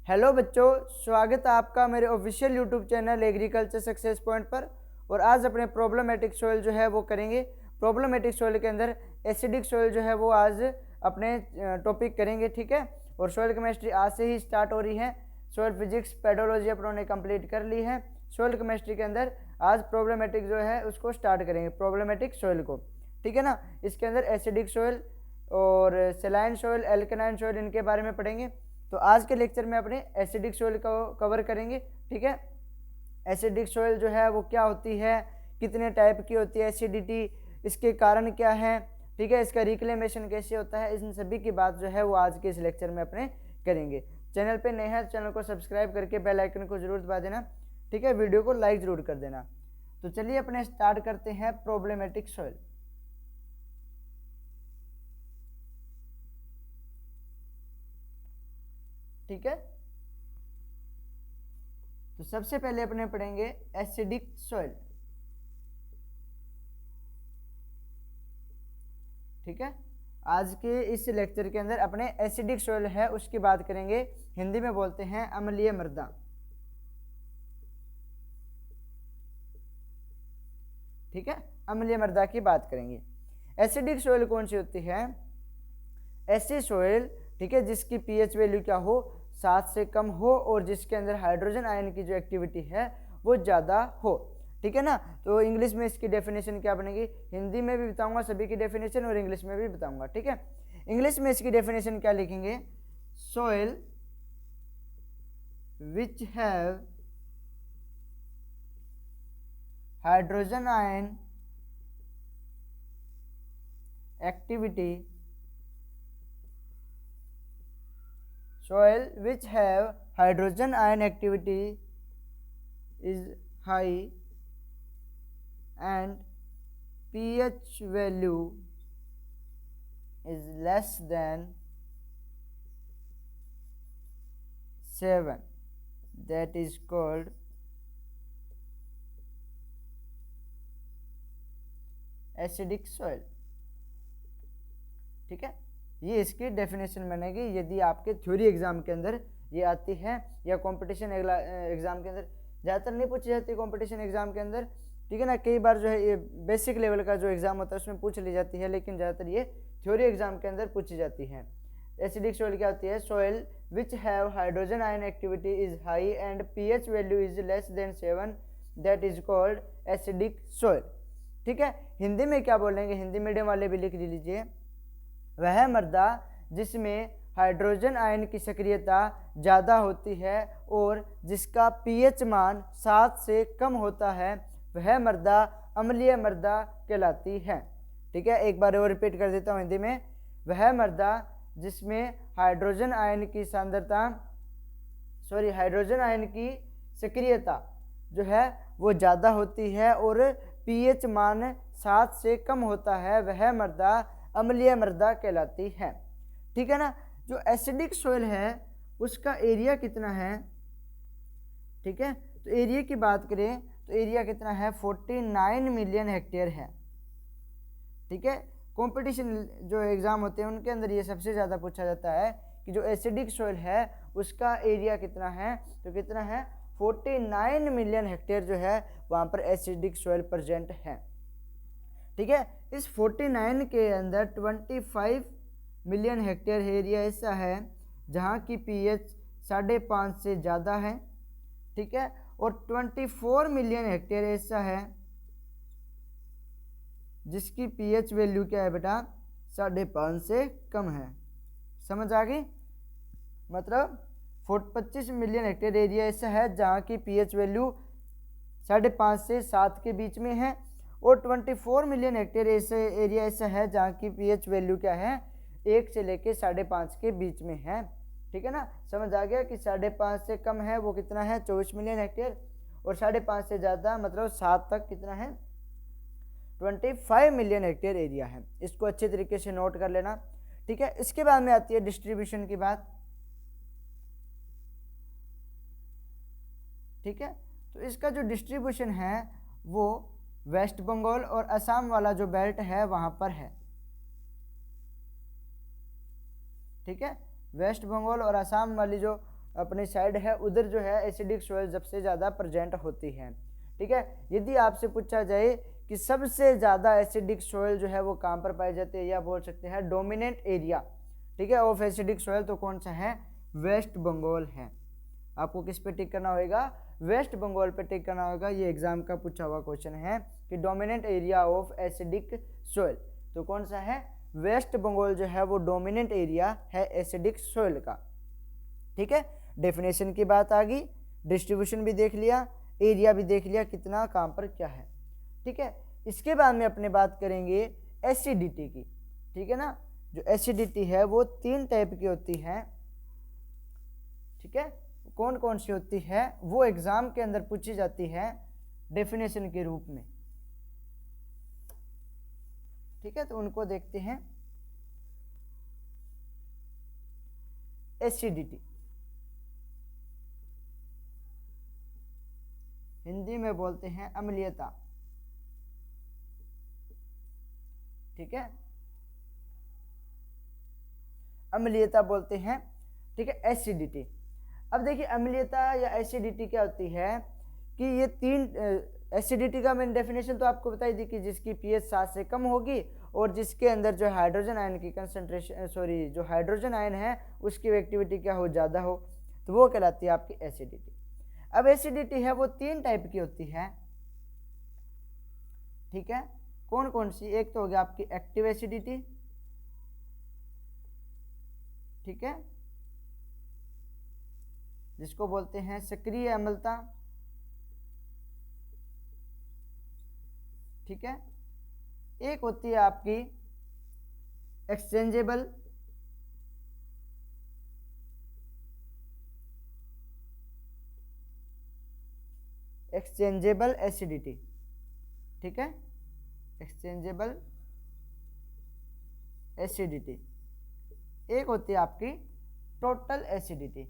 Hello बच्चों, स्वागत है आपका मेरे official YouTube channel agriculture success point पर। और आज अपने प्रॉब्लमेटिक सॉइल जो है वो करेंगे। प्रॉब्लमेटिक सॉइल के अंदर एसिडिक सॉइल जो है वो आज अपने टॉपिक करेंगे, ठीक है। और सॉइल केमिस्ट्री आज से ही स्टार्ट हो रही है। सॉइल फिजिक्स पेडोलॉजी अपनों ने कंप्लीट कर ली है। सॉइल केमिस्ट्री के अंदर आज प्रॉब्लमेटिक जो है उसको स्टार्ट करेंगे, प्रॉब्लमेटिक सॉइल को, ठीक है ना। इसके अंदर एसिडिक सॉइल और सेलाइन सॉइल, एल्कलाइन सॉइल, इनके बारे में पढ़ेंगे। तो आज के लेक्चर में अपने एसिडिक सॉइल को कवर करेंगे, ठीक है। एसिडिक सॉइल जो है वो क्या होती है, कितने टाइप की होती है एसिडिटी, इसके कारण क्या है, ठीक है, इसका रिक्लेमेशन कैसे होता है, इन सभी की बात जो है वो आज के इस लेक्चर में अपने करेंगे। चैनल पे नए हैं, चैनल को सब्सक्राइब करके बेल आइकन को जरूर दबा देना, ठीक है। वीडियो को लाइक जरूर कर देना। तो चलिए अपने स्टार्ट करते हैं प्रॉब्लमेटिक सॉइल। ठीक है, तो सबसे पहले अपने पढ़ेंगे एसिडिक सॉइल, ठीक है। आज के इस लेक्चर के अंदर अपने एसिडिक सॉइल है उसकी बात करेंगे। हिंदी में बोलते हैं अम्लीय मृदा, ठीक है। अम्लीय मृदा की बात करेंगे। एसिडिक सॉइल कौन सी होती है? ऐसी सॉइल, ठीक है, जिसकी पीएच वैल्यू क्या हो, 7 से कम हो और जिसके अंदर हाइड्रोजन आयन की जो एक्टिविटी है वो ज़्यादा हो, ठीक है ना। तो इंग्लिश में इसकी डेफिनेशन क्या बनेगी? हिंदी में भी बताऊंगा सभी की डेफिनेशन और इंग्लिश में भी बताऊंगा, ठीक है। इंग्लिश में इसकी डेफिनेशन क्या लिखेंगे? Soil which have hydrogen ion activity, soil which have hydrogen ion activity is high and pH value is less than 7, that is called acidic soil, ठीक है। ये इसकी डेफिनेशन बनेगी यदि आपके थ्योरी एग्जाम के अंदर ये आती है, या कंपटीशन एग्जाम के अंदर ज़्यादातर नहीं पूछी जाती कंपटीशन एग्जाम के अंदर, ठीक है ना। कई बार जो है ये बेसिक लेवल का जो एग्जाम होता है उसमें पूछ ली जाती है, लेकिन ज़्यादातर ये थ्योरी एग्जाम के अंदर पूछी जाती है। एसिडिक सॉइल क्या होती है? Soil which have hydrogen ion activity is high and pH value is less than 7, that is called acidic soil, ठीक है। हिंदी में क्या बोलेंगे? हिंदी मीडियम वाले भी लिख लीजिए। वह मृदा जिसमें हाइड्रोजन आयन की सक्रियता ज़्यादा होती है और जिसका पीएच मान 7 से कम होता है, वह मृदा अम्लीय मृदा कहलाती है, ठीक है। एक बार और रिपीट कर देता हूँ हिंदी में। वह मृदा जिसमें हाइड्रोजन आयन की सांद्रता, हाइड्रोजन आयन की सक्रियता जो है वो ज़्यादा होती है और पीएच मान 7 से कम होता है, वह मृदा अम्लीय मृदा कहलाती है, ठीक है ना। जो एसिडिक सॉइल है उसका एरिया कितना है, ठीक है। तो एरिया की बात करें तो एरिया कितना है? 49 मिलियन हेक्टेयर है, ठीक है। कंपटीशन जो एग्जाम होते हैं उनके अंदर ये सबसे ज़्यादा पूछा जाता है कि जो एसिडिक सॉइल है उसका एरिया कितना है। तो कितना है? 49 मिलियन हेक्टेयर जो है वहाँ पर एसिडिक सॉइल प्रेजेंट है, ठीक है। इस 49 के अंदर 25 मिलियन हेक्टेयर एरिया ऐसा है जहाँ की पीएच 5.5 से ज़्यादा है, ठीक है। और 24 मिलियन हेक्टेयर ऐसा है जिसकी पीएच वैल्यू क्या है बेटा? 5.5 से कम है। समझ आ गई? मतलब 25 मिलियन हेक्टेयर एरिया ऐसा है जहाँ की पीएच वैल्यू 5.5 से 7 के बीच में है, और 24 मिलियन हेक्टेयर ऐसे एरिया ऐसा है जहाँ की पीएच वैल्यू क्या है? 1 से लेके 5.5 के बीच में है, ठीक है ना। समझ आ गया कि 5.5 से कम है वो कितना है? 24 मिलियन हेक्टेयर, और 5.5 से ज़्यादा मतलब 7 तक कितना है? 25 मिलियन हेक्टेयर एरिया है। इसको अच्छे तरीके से नोट कर लेना, ठीक है। इसके बाद में आती है डिस्ट्रीब्यूशन की बात, ठीक है। तो इसका जो डिस्ट्रीब्यूशन है वो वेस्ट बंगाल और असम वाला जो बेल्ट है वहाँ पर है, ठीक है। वेस्ट बंगाल और असम वाली जो अपने साइड है उधर जो है एसिडिक सॉइल सबसे ज़्यादा प्रेजेंट होती है। ठीक है, यदि आपसे पूछा जाए कि सबसे ज़्यादा एसिडिक सॉइल जो है वो कहाँ पर पाई जाती है, या बोल सकते हैं डोमिनेंट एरिया, ठीक है, ऑफ एसिडिक सॉइल, तो कौन सा है, वेस्ट बंगाल है। आपको किस पे टिक करना होगा, वेस्ट बंगाल पे टिक करना होगा। ये एग्जाम का पूछा हुआ क्वेश्चन है कि dominant area of acidic soil, तो कौन सा है, वेस्ट बंगाल जो है वो डोमिनेंट एरिया है एसिडिक सॉइल का। ठीक है, डेफिनेशन की बात आ गई, डिस्ट्रीब्यूशन भी देख लिया, एरिया भी देख लिया, कितना कहाँ पर क्या है। ठीक है, इसके बाद में अपने बात करेंगे एसिडिटी की। ठीक है ना, जो एसिडिटी है वो 3 टाइप की होती है। ठीक है, कौन कौन सी होती है वो एग्जाम के अंदर पूछी जाती है डेफिनेशन के रूप में। ठीक है, तो उनको देखते हैं। एसिडिटी हिंदी में बोलते हैं अम्लीयता। ठीक है, अम्लीयता बोलते हैं। ठीक है, एसिडिटी। अब देखिए अम्लीयता या एसिडिटी क्या होती है कि ये 3 एसिडिटी का मैंने डेफिनेशन तो आपको बताई दी कि जिसकी पीएच 7 से कम होगी और जिसके अंदर जो हाइड्रोजन आयन की कंसंट्रेशन जो हाइड्रोजन आयन है उसकी एक्टिविटी क्या हो, ज़्यादा हो, तो वो कहलाती है आपकी एसिडिटी। अब एसिडिटी है वो 3 टाइप की होती है। ठीक है, कौन कौन सी, एक तो हो गया आपकी एक्टिव एसिडिटी। ठीक है, जिसको बोलते हैं सक्रिय अम्लता। ठीक है, एक होती है आपकी एक्सचेंजेबल एसिडिटी। ठीक है, एक्सचेंजेबल एसिडिटी। एक होती है आपकी टोटल एसिडिटी।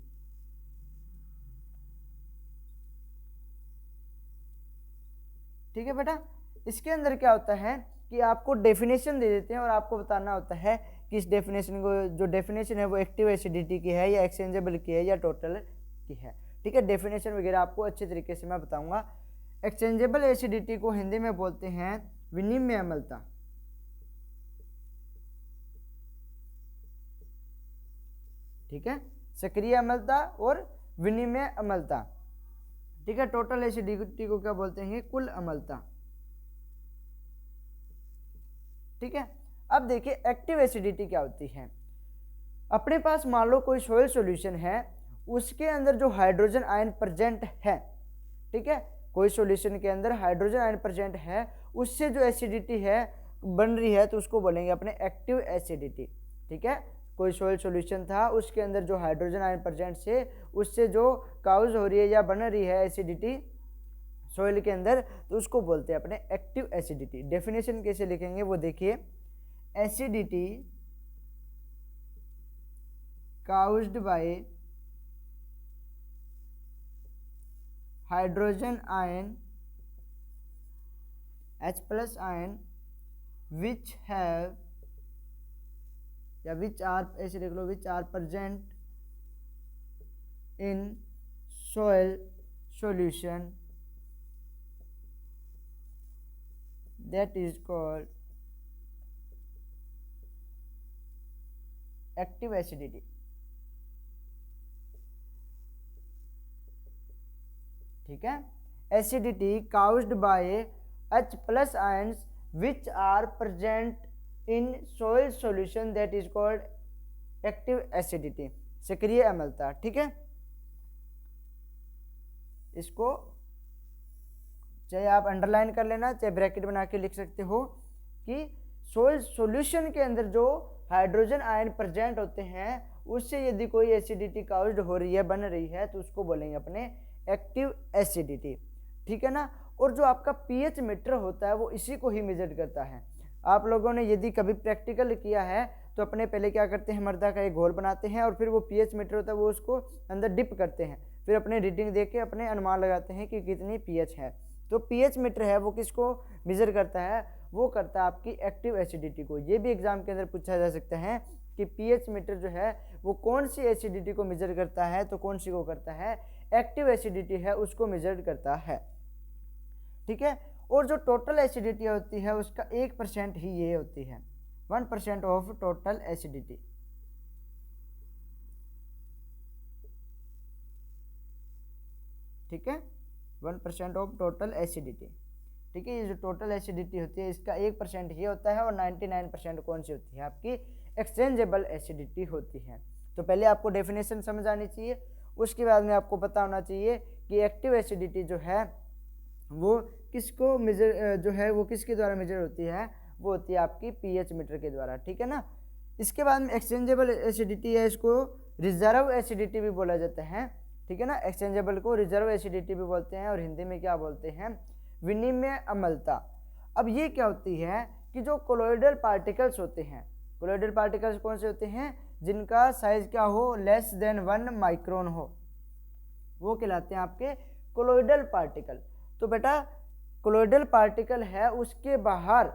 ठीक है बेटा, इसके अंदर क्या होता है कि आपको डेफिनेशन दे देते हैं और आपको बताना होता है कि इस डेफिनेशन को, जो डेफिनेशन है वो एक्टिव एसिडिटी की है या एक्सचेंजेबल की है या टोटल की है। ठीक है, डेफिनेशन वगैरह आपको अच्छे तरीके से मैं बताऊंगा। एक्सचेंजेबल एसिडिटी को हिंदी में बोलते हैं विनिमय अम्लता। ठीक है, सक्रिय अम्लता और विनिमय अम्लता। ठीक है, टोटल एसिडिटी को क्या बोलते हैं, कुल अम्लता। ठीक है, अब देखिए एक्टिव एसिडिटी क्या होती है। अपने पास मान लो कोई सॉइल सॉल्यूशन है, उसके अंदर जो हाइड्रोजन आयन प्रेजेंट है, ठीक है, कोई सॉल्यूशन के अंदर हाइड्रोजन आयन प्रेजेंट है, उससे जो एसिडिटी है बन रही है तो उसको बोलेंगे अपने एक्टिव एसिडिटी। ठीक है, कोई सॉइल सॉल्यूशन था, उसके अंदर जो हाइड्रोजन आयन प्रेजेंट से उससे जो काउज हो रही है या बन रही है एसिडिटी सॉइल के अंदर, तो उसको बोलते हैं अपने एक्टिव एसिडिटी। डेफिनेशन कैसे लिखेंगे वो देखिए, acidity caused by hydrogen ion H plus ion which have या which are ऐसे देख लो, which are present in soil solution that is called active acidity। ठीक है, acidity caused by H plus ions which are present in soil solution that is called active acidity, सक्रिय अम्लता। ठीक है, इसको चाहे आप अंडरलाइन कर लेना, चाहे ब्रैकेट बना के लिख सकते हो कि सोइल सॉल्यूशन के अंदर जो हाइड्रोजन आयन प्रेजेंट होते हैं उससे यदि कोई एसिडिटी काउज्ड हो रही है, बन रही है, तो उसको बोलेंगे अपने एक्टिव एसिडिटी। ठीक है ना, और जो आपका पीएच मीटर होता है वो इसी को ही मेजर करता है। आप लोगों ने यदि कभी प्रैक्टिकल किया है तो अपने पहले क्या करते हैं, मर्दा का एक घोल बनाते हैं और फिर वो पीएच मीटर होता है वो उसको अंदर डिप करते हैं, फिर अपने रीडिंग देख के अपने अनुमान लगाते हैं कि कितनी पीएच है। तो पीएच मीटर है वो किसको मेजर करता है, वो करता है आपकी एक्टिव एसिडिटी को। ये भी एग्जाम के अंदर पूछा जा सकता है कि पीएच मीटर जो है वो कौन सी एसिडिटी को मेजर करता है, तो कौन सी को करता है, एक्टिव एसिडिटी है उसको मेजर करता है। ठीक है, और जो टोटल एसिडिटी होती है उसका 1% ही ये होती है, 1% ऑफ टोटल एसिडिटी। ठीक है, 1% ऑफ टोटल एसिडिटी। ठीक है, ये जो टोटल एसिडिटी होती है इसका 1% ही होता है और 99% कौन सी होती है, आपकी एक्सचेंजेबल एसिडिटी होती है। तो पहले आपको डेफिनेशन समझ आनी चाहिए, उसके बाद में आपको पता होना चाहिए कि एक्टिव एसिडिटी जो है वो किसको मेजर जो है वो किसके द्वारा मेजर होती है, वो होती है आपकी पीएच मीटर के द्वारा। ठीक है ना। इसके बाद में एक्सचेंजेबल एसिडिटी है, इसको रिजर्व एसिडिटी भी बोला जाता है। ठीक है ना, एक्सचेंजेबल को रिजर्व एसिडिटी भी बोलते हैं और हिंदी में क्या बोलते हैं, विनिमय अम्लता। अब ये क्या होती है कि जो कोलोइडल पार्टिकल्स होते हैं, कोलोइडल पार्टिकल्स कौन से होते हैं, जिनका साइज क्या हो, लेस देन 1 माइक्रोन हो, वो कहलाते हैं आपके कोलोइडल पार्टिकल। तो बेटा कोलोइडल पार्टिकल है उसके बाहर,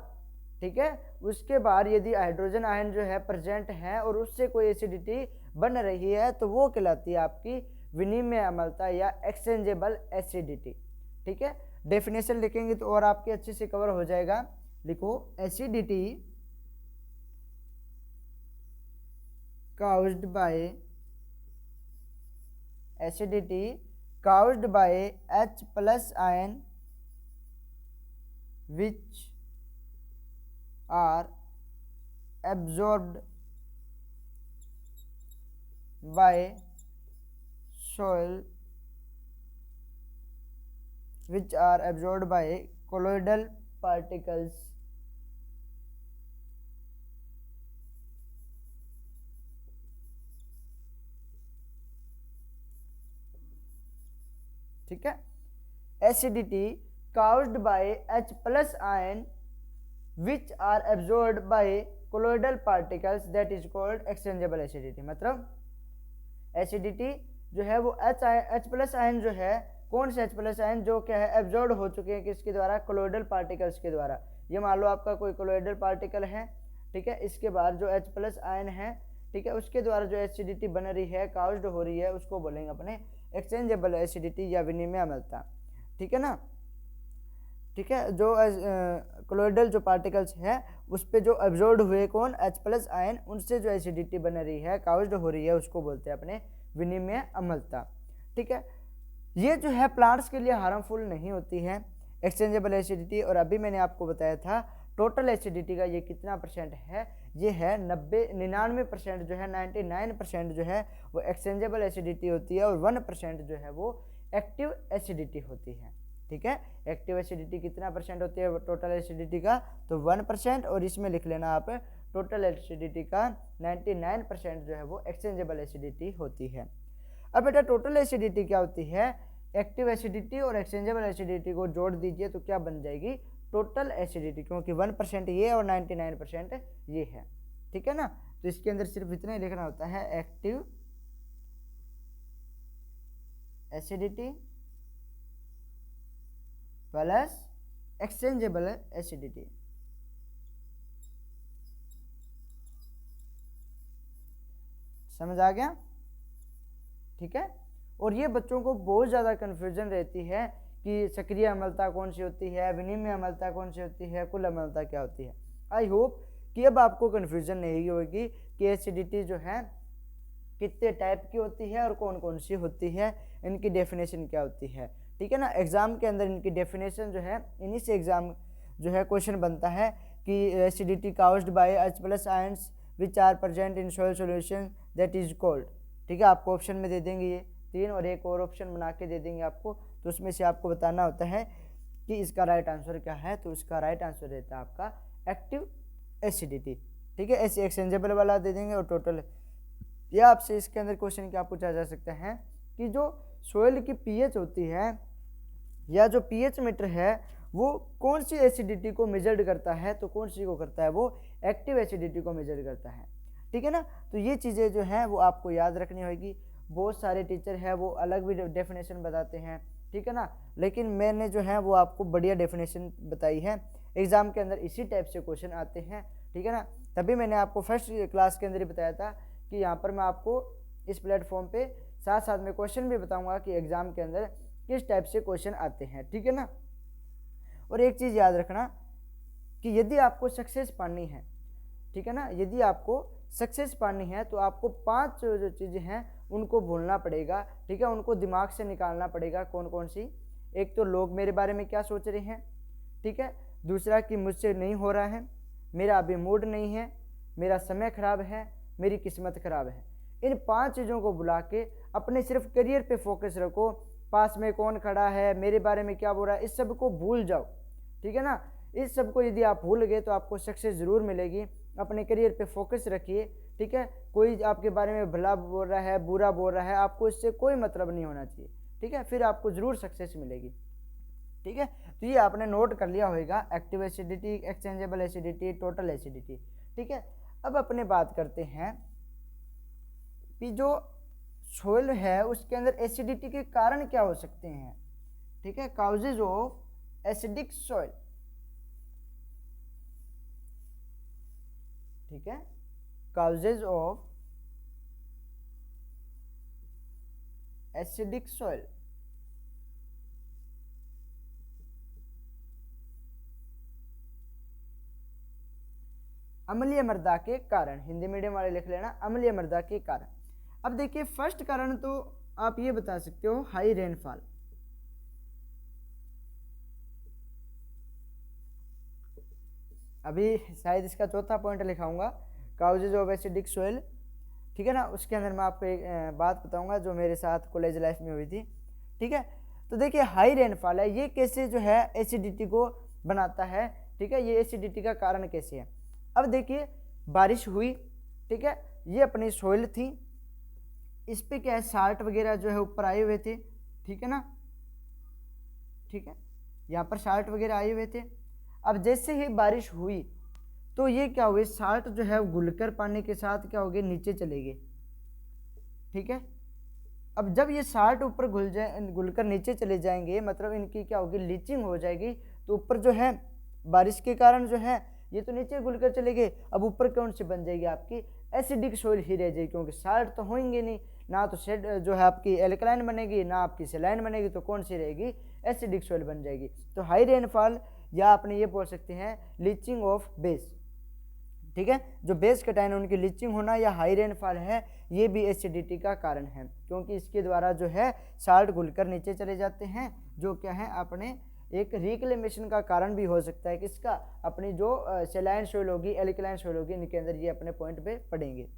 ठीक है, उसके बाहर यदि हाइड्रोजन आयन जो है प्रेजेंट है और उससे कोई एसिडिटी बन रही है तो वो कहलाती है आपकी विनिमय अम्लता या एक्सचेंजेबल एसिडिटी। ठीक है, डेफिनेशन लिखेंगे तो और आपके अच्छे से कवर हो जाएगा। लिखो, acidity caused by H plus ion which are absorbed by soil, which are absorbed by colloidal particles. ठीक है, acidity caused by H plus ion which are absorbed by colloidal particles, that is called exchangeable acidity। मतलब acidity जो है वो H plus ion जो है, कौन से H प्लस आयन जो क्या है एब्जॉर्ब हो चुके हैं किसके द्वारा, कोलोइडल पार्टिकल्स के द्वारा। ये मान लो आपका कोई कोलोइडल पार्टिकल है, ठीक है, इसके बाद जो H प्लस आयन है, ठीक है, उसके द्वारा जो एसिडिटी बन रही है, काउज्ड हो रही है, उसको बोलेंगे अपने एक्सचेंजेबल एसिडिटी या विनिमय अम्लता। ठीक है ना। ठीक है, जो कोलोइडल जो पार्टिकल्स है उस पे जो एब्जॉर्ब हुए कौन, H प्लस आयन, उनसे जो एसिडिटी बन रही है, काउज्ड हो रही है, उसको बोलते हैं अपने विनिमय अम्लता। ठीक है, ये जो है प्लांट्स के लिए हार्मफुल नहीं होती है एक्सचेंजेबल एसिडिटी। और अभी मैंने आपको बताया था टोटल एसिडिटी का ये कितना परसेंट है, ये है 99% जो है, 99% जो है वो एक्सचेंजेबल एसिडिटी होती है और 1% जो है वो एक्टिव एसिडिटी होती है। ठीक है, एक्टिव एसिडिटी कितना परसेंट होती है टोटल एसिडिटी का, तो 1%, और इसमें लिख लेना आप टोटल एसिडिटी का 99% जो है वो एक्सचेंजेबल एसिडिटी होती है। अब बेटा टोटल एसिडिटी क्या होती है, एक्टिव एसिडिटी और एक्सचेंजेबल एसिडिटी को जोड़ दीजिए तो क्या बन जाएगी, टोटल एसिडिटी, क्योंकि 1% ये और 99% ये है। ठीक है ना, तो इसके अंदर सिर्फ इतना ही लिखना होता है, active acidity plus exchangeable acidity. समझ आ गया। ठीक है, और ये बच्चों को बहुत ज़्यादा कन्फ्यूजन रहती है कि सक्रिय अम्लता कौन सी होती है, विनिमय अम्लता कौन सी होती है, कुल अम्लता क्या होती है। आई होप कि अब आपको कन्फ्यूजन नहीं होगी कि एसिडिटी जो है कितने टाइप की होती है और कौन कौन सी होती है, इनकी डेफिनेशन क्या होती है। ठीक है ना, एग्जाम के अंदर इनकी डेफिनेशन जो है, इन्हीं से एग्जाम जो है क्वेश्चन बनता है कि acidity caused by H plus ions which are present in soil solution that is called. ठीक है, आपको ऑप्शन में दे देंगे ये 3 और एक और ऑप्शन बना के दे देंगे आपको, तो उसमें से आपको बताना होता है कि इसका राइट आंसर क्या है। तो इसका राइट आंसर रहता है आपका एक्टिव एसिडिटी। ठीक है, ऐसे एक्सचेंजेबल वाला दे देंगे और टोटल। या आपसे इसके अंदर क्वेश्चन क्या पूछा जा सकता है कि जो सोयल की पीएच होती है या जो पीएच मीटर है वो कौन सी एसिडिटी को मेजर्ड करता है, तो कौन सी को करता है, वो एक्टिव एसिडिटी को मेजर करता है। ठीक है ना, तो ये चीज़ें जो हैं वो आपको याद रखनी होगी। बहुत सारे टीचर हैं वो अलग भी डेफिनेशन बताते हैं, ठीक है ना, लेकिन मैंने जो है वो आपको बढ़िया डेफिनेशन बताई है। एग्जाम के अंदर इसी टाइप से क्वेश्चन आते हैं, ठीक है ना। तभी मैंने आपको फर्स्ट क्लास के अंदर ही बताया था कि यहाँ पर मैं आपको इस प्लेटफॉर्म पे साथ साथ में क्वेश्चन भी बताऊंगा कि एग्जाम के अंदर किस टाइप से क्वेश्चन आते हैं, ठीक है ना। और एक चीज़ याद रखना कि यदि आपको सक्सेस पानी है, ठीक है ना, यदि आपको सक्सेस पानी है तो आपको 5 जो चीज़ें हैं उनको भूलना पड़ेगा, ठीक है, उनको दिमाग से निकालना पड़ेगा। कौन कौन सी? एक तो लोग मेरे बारे में क्या सोच रहे हैं, ठीक है, दूसरा कि मुझसे नहीं हो रहा है, मेरा अभी मूड नहीं है, मेरा समय खराब है, मेरी किस्मत खराब है। इन 5 चीज़ों को बुला के अपने सिर्फ करियर पे फोकस रखो। पास में कौन खड़ा है, मेरे बारे में क्या बोल रहा है, इस सब को भूल जाओ, ठीक है ना। इस सब को यदि आप भूल गए तो आपको सक्सेस ज़रूर मिलेगी। अपने करियर पे फोकस रखिए, ठीक है। कोई आपके बारे में भला बोल रहा है, बुरा बोल रहा है, आपको इससे कोई मतलब नहीं होना चाहिए, ठीक है, फिर आपको ज़रूर सक्सेस मिलेगी, ठीक है। तो ये आपने नोट कर लिया होगा, active acidity, exchangeable acidity, total acidity, ठीक है। अब अपने बात करते हैं कि जो सोइल है उसके अंदर एसिडिटी के कारण क्या हो सकते हैं, ठीक है, काउजेज ऑफ एसिडिक सोइल, ठीक है, काउजेज ऑफ एसिडिक सोइल। अम्लीय मृदा के कारण, हिंदी मीडियम वाले लिख लेना, अम्लीय मृदा के कारण। अब देखिए फर्स्ट कारण तो आप ये बता सकते हो हाई रेनफॉल, अभी शायद इसका चौथा पॉइंट लिखाऊंगा, काउजेज ऑफ एसिडिक सोइल, ठीक है ना। उसके अंदर मैं आपको एक बात बताऊंगा जो मेरे साथ कॉलेज लाइफ में हुई थी, ठीक है। तो देखिए हाई रेनफॉल है, ये कैसे जो है एसिडिटी को बनाता है, ठीक है, ये एसिडिटी का कारण कैसे है। अब देखिए बारिश हुई, ठीक है, ये अपनी सोइल थी, इस पे क्या है साल्ट वगैरह जो है ऊपर आए हुए थे, ठीक है ना, ठीक है, यहाँ पर साल्ट वगैरह आए हुए थे। अब जैसे ही बारिश हुई तो ये क्या हुए, साल्ट जो है घुलकर पानी के साथ क्या हो गए, नीचे चले गए, ठीक है। अब जब ये साल्ट ऊपर घुलकर नीचे चले जाएंगे, मतलब इनकी क्या होगी, लीचिंग हो जाएगी। तो ऊपर जो है बारिश के कारण जो है ये तो नीचे घुलकर चले गए, अब ऊपर कौन सी बन जाएगी, आपकी एसिडिक सोइल ही रह जाएगी, क्योंकि साल्ट तो होंगे नहीं, ना तो सेड जो है आपकी एल्कलाइन बनेगी, ना आपकी सेलाइन बनेगी, तो कौन सी रहेगी, एसिडिक सोइल बन जाएगी। तो हाई रेनफॉल या आपने ये बोल सकते हैं लीचिंग ऑफ बेस, ठीक है, जो बेस कटाइन उनकी लीचिंग होना या हाई रेनफॉल है, ये भी एसिडिटी का कारण है, क्योंकि इसके द्वारा जो है साल्ट घुलकर नीचे चले जाते हैं, जो क्या है अपने एक रिक्लेमेशन का कारण भी हो सकता है, किसका, अपनी जो सेलाइन सोइल होगी, एल्कलाइन सोइल होगी, इनके अंदर ये अपने पॉइंट पे पड़ेंगे,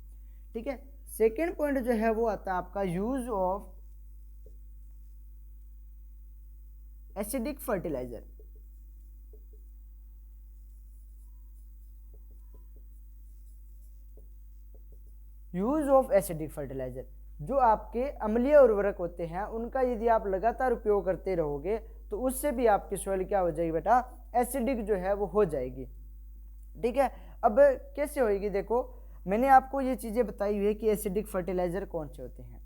ठीक है। सेकेंड पॉइंट जो है वो आता है आपका use of acidic fertiliser. Use of acidic fertiliser, जो आपके अम्लीय उर्वरक होते हैं उनका यदि आप लगातार उपयोग करते रहोगे तो उससे भी आपकी सॉइल क्या हो जाएगी बेटा, एसिडिक जो है वो हो जाएगी, ठीक है। अब कैसे होएगी, देखो मैंने आपको ये चीज़ें बताई हुई है कि एसिडिक फर्टिलाइजर कौन से होते हैं।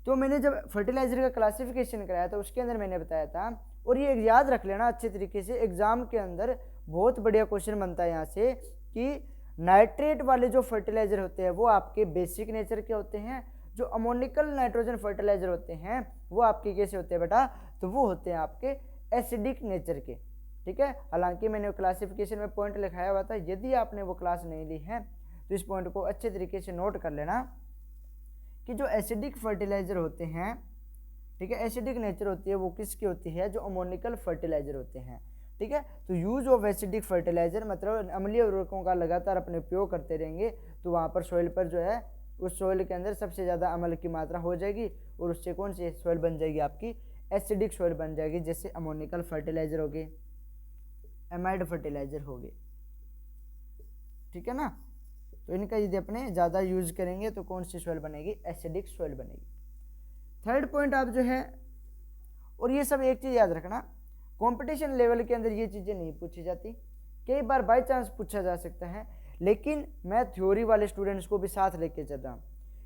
तो मैंने जब फर्टिलाइजर का क्लासिफिकेशन कराया था उसके अंदर मैंने बताया था, और ये याद रख लेना अच्छे तरीके से, एग्जाम के अंदर बहुत बढ़िया क्वेश्चन बनता है यहाँ से, कि नाइट्रेट वाले जो फर्टिलाइजर होते हैं वो आपके बेसिक नेचर के होते हैं, जो अमोनिकल नाइट्रोजन फर्टिलाइजर होते हैं वो आपके कैसे होते हैं बेटा, तो वो होते हैं आपके एसिडिक नेचर के, ठीक है। हालांकि मैंने क्लासिफिकेशन में पॉइंट लिखाया हुआ था, यदि आपने वो क्लास नहीं ली है तो इस पॉइंट को अच्छे तरीके से नोट कर लेना कि जो एसिडिक फर्टिलाइजर होते हैं, ठीक है, एसिडिक नेचर होती है वो किसकी होती है, जो अमोनिकल फर्टिलाइजर होते हैं, ठीक है। तो यूज ऑफ एसिडिक फर्टिलाइजर मतलब अम्लीय उर्वरकों का लगातार अपने उपयोग करते रहेंगे तो वहाँ पर सॉइल पर जो है उस सॉइल के अंदर सबसे ज़्यादा अम्ल की मात्रा हो जाएगी, और उससे कौन सी सॉइल बन जाएगी, आपकी एसिडिक सॉइल बन जाएगी, जैसे अमोनिकल फर्टिलाइजर हो गए, एमाइड फर्टिलाइजर हो गए, ठीक है ना। तो इनका यदि अपने ज़्यादा यूज करेंगे तो कौन सी सॉइल बनेगी, एसिडिक सॉइल बनेगी। थर्ड पॉइंट आप जो है, और ये सब एक चीज़ याद रखना, कंपटीशन लेवल के अंदर ये चीज़ें नहीं पूछी जाती, कई बार बाय चांस पूछा जा सकता है, लेकिन मैं थ्योरी वाले स्टूडेंट्स को भी साथ लेके चल रहा हूँ।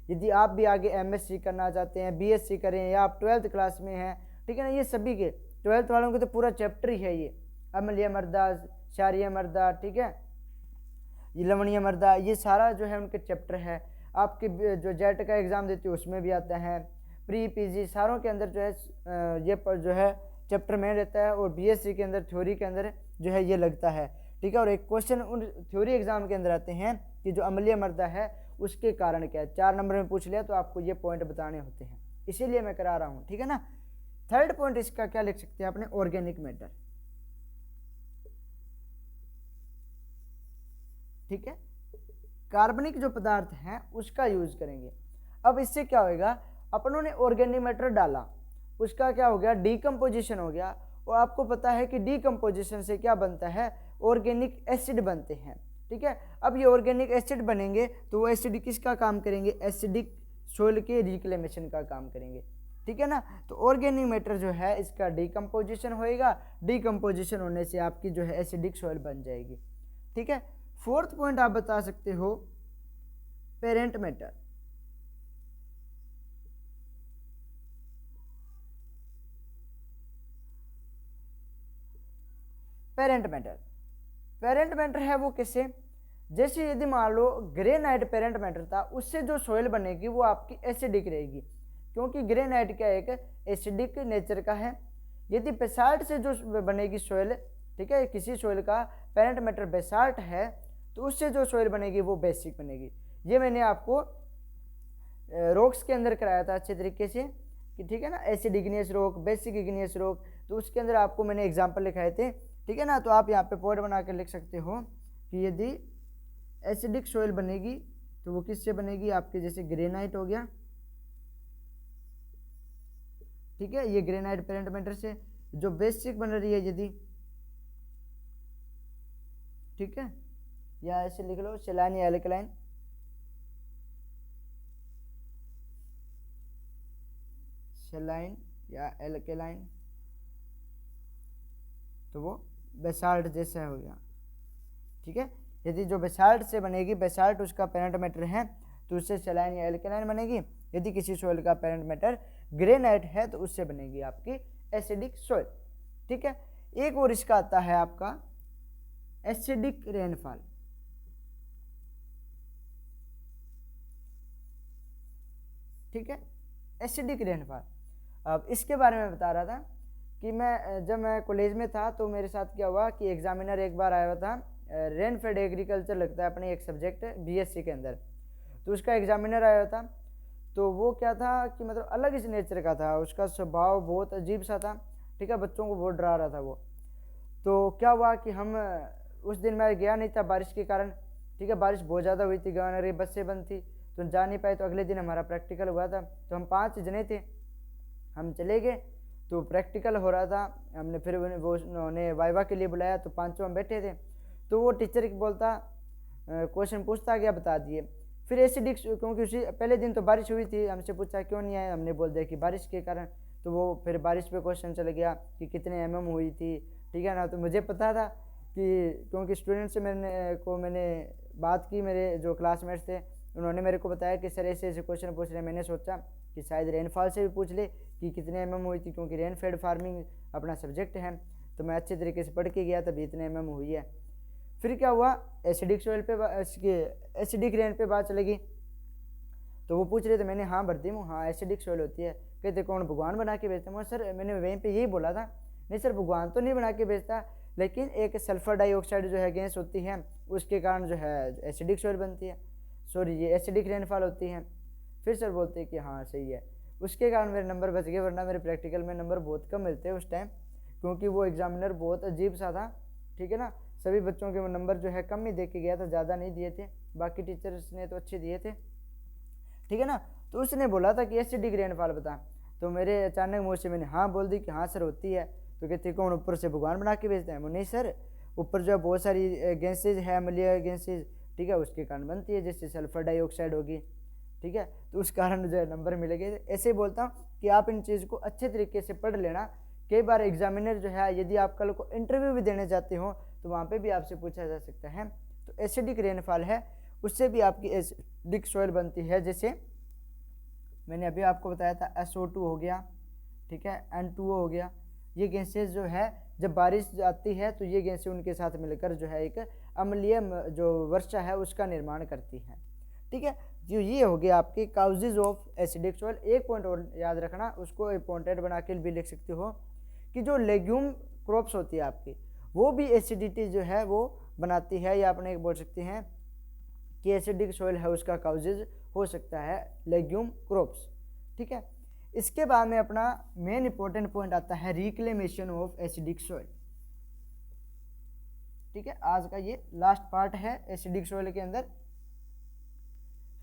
यदि आप भी आगे एमएससी करना चाहते हैं, बीएससी करें, या आप 12th क्लास में हैं, ठीक है ना, ये सभी के 12th वालों के तो पूरा चैप्टर ही है ये, अम्लीय मृदा, क्षारीय मृदा, ठीक है। ये लवणीय मृदा, ये सारा जो है उनके चैप्टर है। आपके जो जेट का एग्ज़ाम देते हो उसमें भी आता है, प्री पीजी सारों के अंदर जो है ये पर जो है चैप्टर में रहता है, और बीएससी के अंदर थ्योरी के अंदर जो है ये लगता है, ठीक है। और एक क्वेश्चन उन थ्योरी एग्जाम के अंदर आते हैं कि जो अम्लीय मृदा है उसके कारण क्या है, 4 नंबर में पूछ लिया तो आपको ये पॉइंट बताने होते हैं, इसीलिए मैं करा रहा हूँ, ठीक है ना। थर्ड पॉइंट इसका क्या लिख सकते हैं आपने, ऑर्गेनिक मैटर, ठीक है। कार्बनिक जो पदार्थ हैं उसका यूज करेंगे। अब इससे क्या होगा, अपनों ने ऑर्गेनिक मैटर डाला, उसका क्या हो गया, डीकम्पोजिशन हो गया, और आपको पता है कि डीकम्पोजिशन से क्या बनता है, ऑर्गेनिक एसिड बनते हैं, ठीक है। अब ये ऑर्गेनिक एसिड बनेंगे तो वो एसिड किसका काम करेंगे, एसिडिक सोइल के रिक्लेमेशन का काम करेंगे, ठीक है ना। तो ऑर्गेनिक मैटर जो है इसका डीकम्पोजिशन होएगा, डीकम्पोजिशन होने से आपकी जो है एसिडिक सोइल बन जाएगी, ठीक है। फोर्थ पॉइंट आप बता सकते हो parent matter, parent matter, parent matter है वो किसे, जैसे यदि मान लो ग्रेनाइट पेरेंट मैटर था, उससे जो सोइल बनेगी वो आपकी एसिडिक रहेगी, क्योंकि ग्रेनाइट क्या एक एसिडिक नेचर का है। यदि बेसाल्ट से जो बनेगी सोइल, ठीक है, किसी सोइल का पेरेंट मैटर बेसाल्ट है तो उससे जो सोइल बनेगी वो बेसिक बनेगी। ये मैंने आपको रॉक्स के अंदर कराया था अच्छे तरीके से कि ठीक है ना, acid igneous rock, basic igneous rock, तो उसके अंदर आपको मैंने एग्जांपल लिखाए थे, ठीक है ना। तो आप यहाँ पे पॉइंट बना के लिख सकते हो कि यदि एसिडिक सोइल बनेगी तो वो किससे बनेगी, आपके जैसे ग्रेनाइट हो गया, ठीक है, ये ग्रेनाइट पेरेंट मैटर से। जो बेसिक बन रही है यदि, ठीक है, या ऐसे लिख लो सेलाइन या एल्कलाइन, सेलाइन या एल्कलाइन, तो वो बेसाल्ट जैसा हो गया, ठीक है। यदि जो बेसाल्ट से बनेगी, बेसाल्ट उसका पेरेंट मैटर है तो उससे सेलाइन या एल्कलाइन बनेगी। यदि किसी सोइल का पेरेंट मैटर ग्रेनाइट है तो उससे बनेगी आपकी एसिडिक सोइल, ठीक है। एक और इसका आता है आपका एसिडिक रेनफॉल, ठीक है, एसिडिक रेनफॉल। अब इसके बारे में बता रहा था कि जब मैं कॉलेज में था तो मेरे साथ क्या हुआ कि एग्जामिनर एक बार आया हुआ था, रेनफेड एग्रीकल्चर लगता है अपने एक सब्जेक्ट बीएससी के अंदर, तो उसका एग्जामिनर आया हुआ था। तो वो क्या था कि मतलब अलग इस नेचर का था, उसका स्वभाव बहुत अजीब सा था, ठीक है, बच्चों को बहुत डरा रहा था वो। तो क्या हुआ कि हम उस दिन मैं गया नहीं था बारिश के कारण, ठीक है, बारिश बहुत ज़्यादा हुई थी, गवर्नर बसें बंद थी तो जा नहीं पाए। तो अगले दिन हमारा प्रैक्टिकल हुआ था, तो हम 5 जने थे, हम चले गए, तो प्रैक्टिकल हो रहा था, हमने फिर वो उन्होंने वाइवा के लिए बुलाया, तो 5 हम बैठे थे। तो वो टीचर बोलता, क्वेश्चन पूछता गया, बता दिए। फिर एसिडिक, क्योंकि उसी पहले दिन तो बारिश हुई थी, हमसे पूछा क्यों नहीं आए, हमने बोल दिया कि बारिश के कारण। तो वो फिर बारिश पे क्वेश्चन चल गया कि कितने mm हुई थी, ठीक है ना। तो मुझे पता था कि क्योंकि स्टूडेंट से मैंने बात की, मेरे जो क्लासमेट्स थे उन्होंने मेरे को बताया कि सर ऐसे ऐसे क्वेश्चन पूछ रहे हैं। मैंने सोचा कि शायद रेनफॉल से भी पूछ ले कि कितने mm हुई थी, क्योंकि रेनफेड फार्मिंग अपना सब्जेक्ट है। तो मैं अच्छे तरीके से पढ़ के गया, तभी इतने mm हुई है। फिर क्या हुआ, एसिडिक सोइल पे एसिडिक रेन पे बात चलेगी, तो वो पूछ रहे थे, मैंने हाँ भरती हूँ, हाँ एसिडिक सोइल होती है। कहते कौन भगवान बना के भेजते हैं? सर मैंने वहीं पे यही बोला था। नहीं सर, भगवान तो नहीं बना के भेजता, लेकिन एक सल्फर डाइऑक्साइड जो है गैस होती है, उसके कारण जो है एसिडिक सोइल बनती है, सॉरी ये एसिडिक रेनफॉल होती है। फिर सर बोलते हैं कि हाँ सही है, उसके कारण मेरे नंबर बच गए, वरना मेरे प्रैक्टिकल में नंबर बहुत कम मिलते हैं उस टाइम, क्योंकि वो एग्जामिनर बहुत अजीब सा था, ठीक है ना। सभी बच्चों के नंबर जो है कम ही दे के गया था, ज़्यादा नहीं दिए थे, बाकी टीचर्स ने तो अच्छे दिए थे, ठीक है ना। तो उसने बोला था कि एसिडिक रेनफॉल बता, तो मेरे अचानक मुँह से मैंने हाँ बोल दी कि हाँ सर होती है। तो कहते कौन ऊपर से भगवान बना के भेजते हैं? वो नहीं सर, ऊपर जो है बहुत सारी गैसेज है, अम्लीय गैसेज, ठीक है, उसके कारण बनती है, जैसे सल्फर डाइऑक्साइड होगी, ठीक है, तो उस कारण जो है नंबर मिलेंगे। ऐसे ही बोलता हूँ कि आप इन चीज़ को अच्छे तरीके से पढ़ लेना। कई बार एग्जामिनर जो है, यदि आप कल को इंटरव्यू भी देने जाते हो तो वहाँ पे भी आपसे पूछा जा सकता है। तो एसिडिक रेनफॉल है, उससे भी आपकी एसिडिक सॉइल बनती है। जैसे मैंने अभी आपको बताया था SO2 हो गया, ठीक है, N2O हो गया। ये गैसेज जो है जब बारिश आती है तो ये गैसें उनके साथ मिलकर जो है एक अम्लीय जो वर्षा है उसका निर्माण करती है। ठीक है, जो ये हो गया आपके काउजेज ऑफ एसिडिक सॉइल। एक पॉइंट और याद रखना, उसको इंपॉर्टेंट बना के भी लिख सकते हो कि जो लेग्यूम क्रॉप्स होती है आपकी, वो भी एसिडिटी जो है वो बनाती है, या अपने बोल सकते हैं कि एसिडिक सॉइल है उसका काउजेज हो सकता है लेग्यूम क्रॉप्स। ठीक है, इसके बाद में अपना मेन इंपॉर्टेंट पॉइंट आता है रिक्लेमेशन ऑफ एसिडिक सॉइल। ठीक है, आज का ये लास्ट पार्ट है एसिडिक सॉइल के अंदर,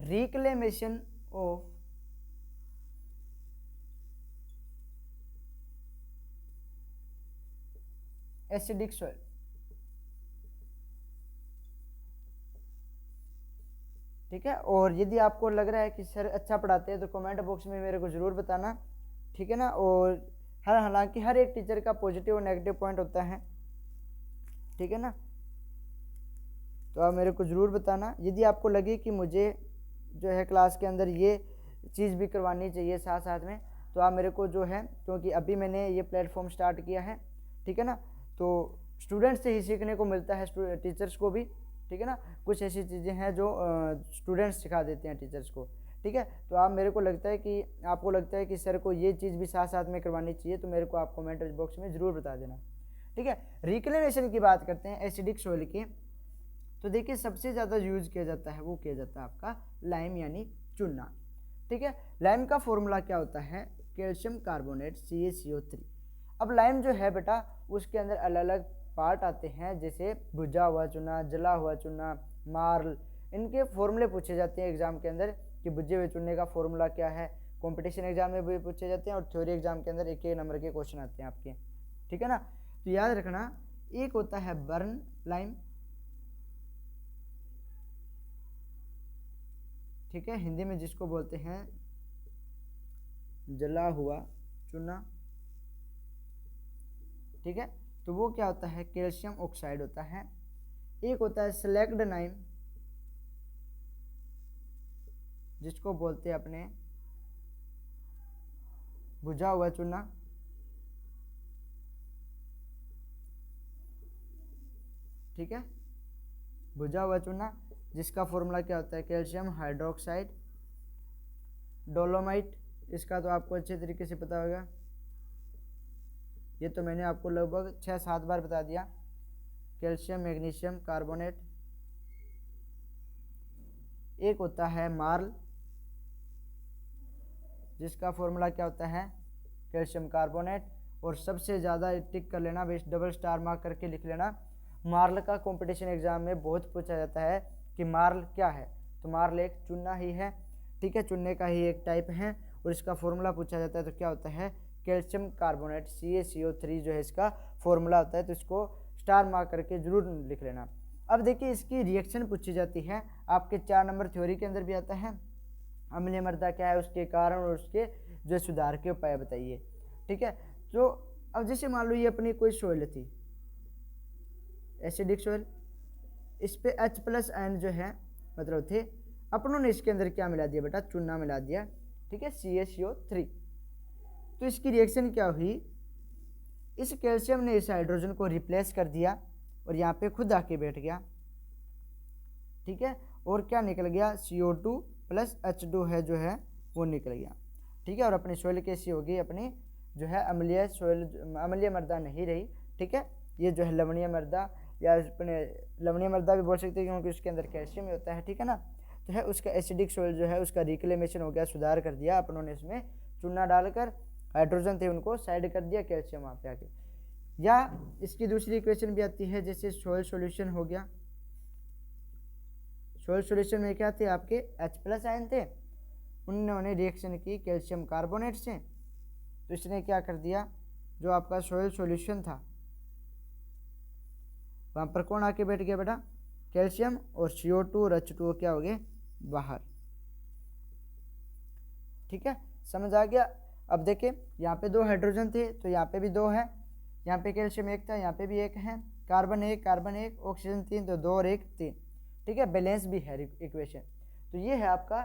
रिक्लेमेशन ऑफ एसिडिक सॉइल। ठीक है, और यदि आपको लग रहा है कि सर अच्छा पढ़ाते हैं तो कमेंट बॉक्स में मेरे को ज़रूर बताना। ठीक है ना, और हालांकि हर एक टीचर का पॉजिटिव और नेगेटिव पॉइंट होता है। ठीक है ना, तो आप मेरे को ज़रूर बताना यदि आपको लगे कि मुझे जो है क्लास के अंदर ये चीज़ भी करवानी चाहिए साथ साथ में, तो आप मेरे को जो है, क्योंकि अभी मैंने ये प्लेटफॉर्म स्टार्ट किया है, ठीक है ना, तो स्टूडेंट्स से ही सीखने को मिलता है, टीचर्स को भी। ठीक है ना, कुछ ऐसी चीज़ें हैं जो स्टूडेंट्स सिखा देते हैं टीचर्स को। ठीक है, तो आप मेरे को लगता है कि आपको लगता है कि सर को ये चीज़ भी साथ साथ में करवानी चाहिए, तो मेरे को आप कमेंट बॉक्स में ज़रूर बता देना। ठीक है, रिक्लेमेशन की बात करते हैं एसिडिक सॉइल की, तो देखिए सबसे ज़्यादा यूज़ किया जाता है वो किया जाता है आपका लाइम यानी चूना। ठीक है, लाइम का फॉर्मूला क्या होता है, कैल्शियम कार्बोनेट CaCO3। अब लाइम जो है बेटा उसके अंदर अलग अलग पार्ट आते हैं, जैसे भुजा हुआ चूना, जला हुआ चूना, मार्ल, इनके फॉर्मूले पूछे जाते हैं एग्जाम के अंदर कि भुजे हुए चूने का फॉर्मूला क्या है। कंपटीशन एग्जाम में भी पूछे जाते हैं और थ्योरी एग्जाम के अंदर एक एक नंबर के क्वेश्चन आते हैं आपके। ठीक है ना, तो याद रखना, एक होता है बर्न लाइम, ठीक है, हिंदी में जिसको बोलते हैं जला हुआ चूना। ठीक है, तो वो क्या होता है, कैल्शियम ऑक्साइड होता है। एक होता है स्लैग्ड लाइम, जिसको बोलते हैं अपने बुझा हुआ चूना। ठीक है, बुझा हुआ चूना, जिसका फॉर्मूला क्या होता है, कैल्शियम हाइड्रोक्साइड। डोलोमाइट, इसका तो आपको अच्छे तरीके से पता होगा, ये तो मैंने आपको लगभग 6-7 बार बता दिया। Calcium magnesium carbonate. एक होता है मार्ल, जिसका फॉर्मूला क्या होता है, कैल्शियम कार्बोनेट। और सबसे ज़्यादा टिक कर लेना, बेस्ट डबल स्टार मार्क करके लिख लेना, मार्ल का कंपटीशन एग्जाम में बहुत पूछा जाता है कि मार्ल क्या है, तो मार्ल एक चूना ही है। ठीक है, चूने का ही एक टाइप है, और इसका फॉर्मूला पूछा जाता है तो क्या होता है, कैल्शियम कार्बोनेट CaCO3 जो है इसका फॉर्मूला होता है, तो इसको स्टार मार्क करके जरूर लिख लेना। अब देखिए इसकी रिएक्शन पूछी जाती है आपके 4 नंबर थ्योरी के अंदर भी आता है, अम्लीय मृदा क्या है, उसके कारण और उसके जो सुधार के उपाय बताइए। ठीक है, तो अब जैसे मान लो ये अपनी कोई सॉइल थी एसिडिक सॉइल, इस पे H+ आयन जो है मतलब थे, अपनों ने इसके अंदर क्या मिला दिया बेटा, चूना मिला दिया। ठीक है, CaCO3। तो इसकी रिएक्शन क्या हुई, इस कैल्शियम ने इस हाइड्रोजन को रिप्लेस कर दिया और यहाँ पे खुद आके बैठ गया। ठीक है, और क्या निकल गया, CO2 + H2 है जो है वो निकल गया। ठीक है, और अपनी सॉइल कैसी होगी, अपनी जो है अम्लीय सॉइल, अम्लीय मृदा नहीं रही। ठीक है, ये जो है लवणीय मृदा, या अपने लवणीय मृदा भी बोल सकते हैं क्योंकि उसके अंदर कैल्शियम ही होता है। ठीक है ना, तो है उसका एसिडिक सॉइल जो है उसका रिक्लेमेशन हो गया, सुधार कर दिया अपनों ने, इसमें चूना डालकर, हाइड्रोजन थे उनको साइड कर दिया, कैल्शियम वहाँ पे आके। या इसकी दूसरी इक्वेशन भी आती है, जैसे सॉइल सॉल्यूशन हो गया, सॉइल सॉल्यूशन में क्या थे आपके H+ आयन थे, उन्होंने रिएक्शन की कैल्शियम कार्बोनेट से, तो इसने क्या कर दिया, जो आपका सॉइल सॉल्यूशन था वहाँ पर कौन आके बैठ गया बेटा, कैल्शियम, और CO2 और H2 क्या हो गए बाहर। ठीक है, समझ आ गया। अब देखिए यहाँ पे 2 हाइड्रोजन थे तो यहाँ पे भी 2 है, यहाँ पे कैल्शियम 1 था, यहाँ पे भी 1 है, कार्बन 1, ऑक्सीजन 3, तो 2 और 1 3। ठीक है, बैलेंस भी है इक्वेशन। तो ये है आपका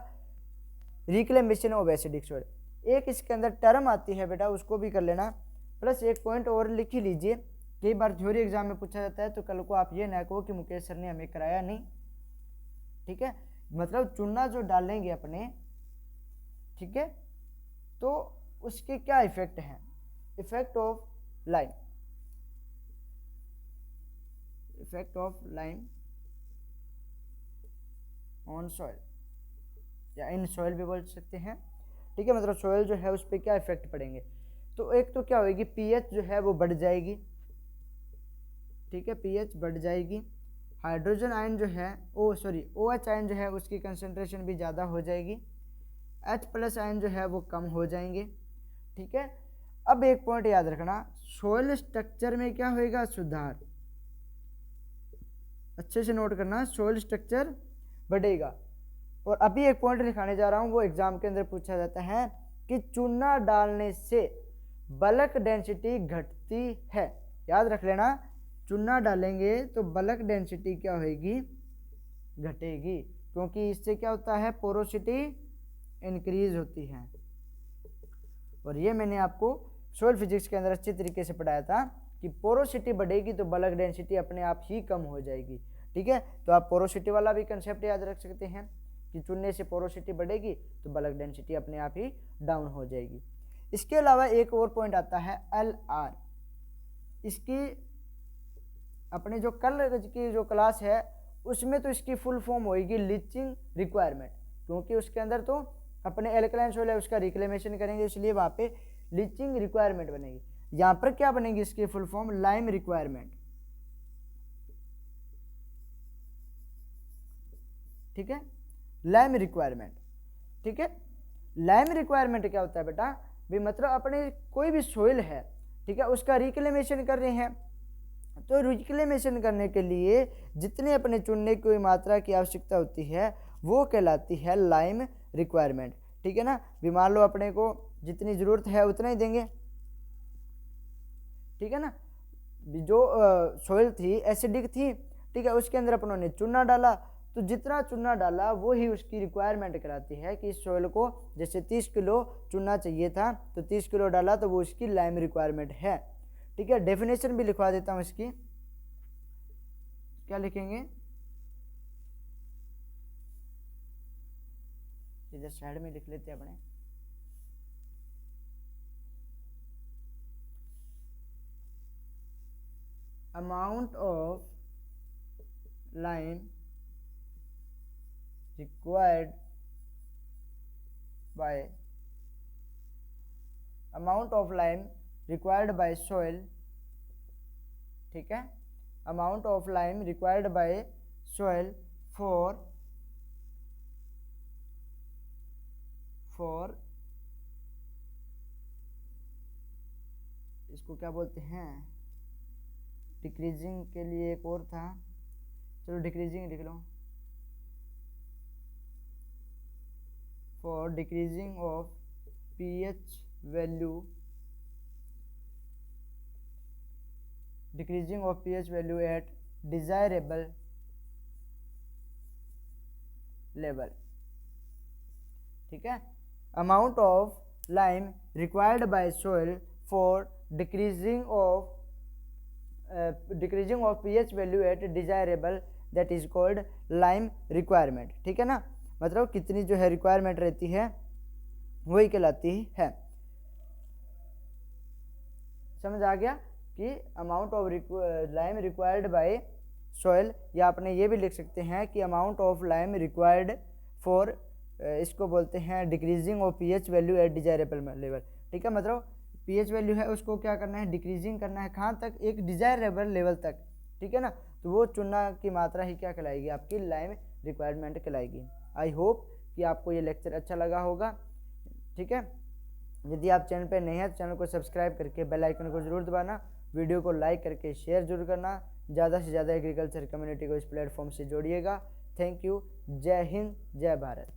रिक्लेमेशन ऑफ एसिडिक सॉइल। एक इसके अंदर टर्म आती है बेटा, उसको भी कर लेना, प्लस एक पॉइंट और लिख ही लीजिए कई बार थ्योरी एग्जाम में पूछा जाता है, तो कल को आप ये ना कहो कि मुकेश सर ने हमें कराया नहीं, ठीक है। मतलब चूना जो डालेंगे अपने, ठीक है, तो उसके क्या इफेक्ट हैं, effect of lime, effect of lime on soil, या इन सॉइल भी बोल सकते हैं, ठीक है। मतलब सॉइल जो है उस पर क्या इफेक्ट पड़ेंगे। तो एक तो क्या होगी, पीएच जो है वो बढ़ जाएगी, ठीक है, पीएच बढ़ जाएगी। हाइड्रोजन आयन जो है OH आयन जो है उसकी कंसंट्रेशन भी ज़्यादा हो जाएगी। H+ आयन जो है वो कम हो जाएंगे, ठीक है। अब एक पॉइंट याद रखना, सोइल स्ट्रक्चर में क्या होएगा, सुधार, अच्छे से नोट करना, सोइल स्ट्रक्चर बढ़ेगा। और अभी एक पॉइंट दिखाने जा रहा हूँ, वो एग्जाम के अंदर पूछा जाता है कि चूना डालने से बल्क डेंसिटी घटती है। याद रख लेना, चूना डालेंगे तो बल्क डेंसिटी क्या होगी, घटेगी, क्योंकि इससे क्या होता है, पोरोसिटी इंक्रीज होती है। और ये मैंने आपको सॉइल फिजिक्स के अंदर अच्छे तरीके से पढ़ाया था कि पोरोसिटी बढ़ेगी तो बल्क डेंसिटी अपने आप ही कम हो जाएगी, ठीक है। तो आप पोरोसिटी वाला भी कंसेप्ट याद रख सकते हैं कि चुनने से पोरोसिटी बढ़ेगी तो बल्क डेंसिटी अपने आप ही डाउन हो जाएगी। इसके अलावा एक और पॉइंट आता है LR, इसकी अपने जो कल की जो क्लास है उसमें तो इसकी फुल फॉर्म होगी लीचिंग रिक्वायरमेंट, क्योंकि उसके अंदर तो अपने एल्कलाइन सॉइल है उसका रिक्लेमेशन करेंगे, इसलिए वहाँ पे लीचिंग रिक्वायरमेंट बनेगी। यहाँ पर क्या बनेगी इसकी फुल फॉर्म, लाइम रिक्वायरमेंट, ठीक है, लाइम रिक्वायरमेंट, ठीक है। लाइम रिक्वायरमेंट क्या होता है बेटा, भी मतलब अपने कोई भी सोइल है, ठीक है, उसका रिक्लेमेशन कर रहे हैं, तो रिक्लेमेशन करने के लिए जितने अपने चुनने की मात्रा की आवश्यकता होती है वो कहलाती है लाइम रिक्वायरमेंट, ठीक है ना। भी मान लो अपने को जितनी ज़रूरत है उतना ही देंगे, ठीक है ना। जो सोइल थी एसिडिक थी, ठीक है, उसके अंदर अपनों ने चूना डाला, तो जितना चूना डाला वो ही उसकी रिक्वायरमेंट कराती है कि इस सोइल को जैसे 30 किलो चूना चाहिए था तो 30 किलो डाला तो वो उसकी लाइम रिक्वायरमेंट है, ठीक है। डेफिनेशन भी लिखवा देता हूँ इसकी, क्या लिखेंगे, इधर साइड में लिख लेते हैं अपने, amount of lime required by amount of lime required by soil, ठीक है, amount of lime required by soil for इसको क्या बोलते हैं, डिक्रीजिंग के लिए एक और था, चलो डिक्रीजिंग लिख लो, for decreasing of pH value, decreasing of pH value at desirable level, ठीक है। amount of lime required by soil for decreasing of pH value at desirable, that is called lime requirement, ठीक है ना। मतलब कितनी जो है रिक्वायरमेंट रहती है वही कहलाती है। समझ आ गया कि amount of lime required by soil, या आपने ये भी लिख सकते हैं कि amount of lime required for, इसको बोलते हैं decreasing of pH value at desirable level, ठीक है। मतलब पीएच वैल्यू है उसको क्या करना है, डिक्रीजिंग करना है, कहाँ तक, एक डिजायरेबल लेवल तक, ठीक है ना। तो वो चूना की मात्रा ही क्या कहलाएगी, आपकी लाइम रिक्वायरमेंट कहलाएगी। आई होप कि आपको ये लेक्चर अच्छा लगा होगा, ठीक है। यदि आप चैनल पर नए हैं तो चैनल को सब्सक्राइब करके बेल आइकन को जरूर दबाना, वीडियो को लाइक करके शेयर जरूर करना, ज़्यादा से ज़्यादा एग्रीकल्चर कम्युनिटी को इस प्लेटफॉर्म से जोड़िएगा। थैंक यू, जय हिंद, जय भारत।